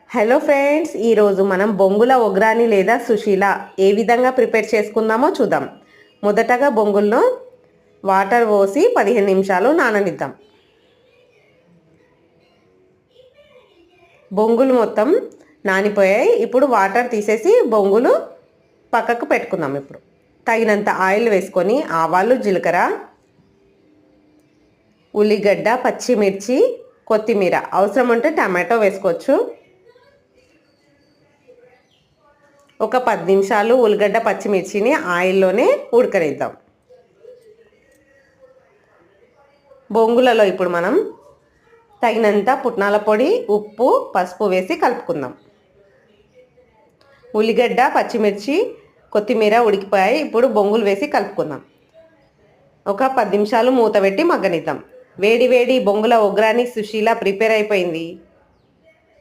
Hello friends, ఈరోజు మనం బొంగుల ఒగ్రాని లేదా సుశీల ఏ విధంగా ప్రిపేర్ చేసుకుందామో చూద్దాం. మొదటగా బొంగులను వాటర్ పోసి 15 నిమిషాలు నాననిద్దాం. బొంగులు మొత్తం నానిపోయాయి. ఇప్పుడు వాటర్ తీసేసి బొంగులు పక్కకు పెట్టుకుందాం. ఇప్పుడు తగినంత ఆయిల్ వేసుకొని ఆవాలు, జీలకర్ర, ఉల్లిగడ్డ, పచ్చిమిర్చి, కొత్తిమీర, అవసరం ఉంటే టమాటో వేసుకోవచ్చు. ఒక 10 నిమిషాలు ఉల్లిగడ్డ పచ్చిమిర్చిని ఆయిల్లోనే ఉడకనిద్దాం. బొంగులలో ఇప్పుడు మనం తగినంత పుట్నాల పొడి, ఉప్పు, పసుపు వేసి కలుపుకుందాం. ఉల్లిగడ్డ, పచ్చిమిర్చి, కొత్తిమీర ఉడికిపోయాయి. ఇప్పుడు బొంగులు వేసి కలుపుకుందాం. ఒక 10 నిమిషాలు మూత పెట్టి మగ్గనిద్దాం. వేడి వేడి బొంగుల ఒగ్రాని సుశీల ప్రిపేర్ అయిపోయింది.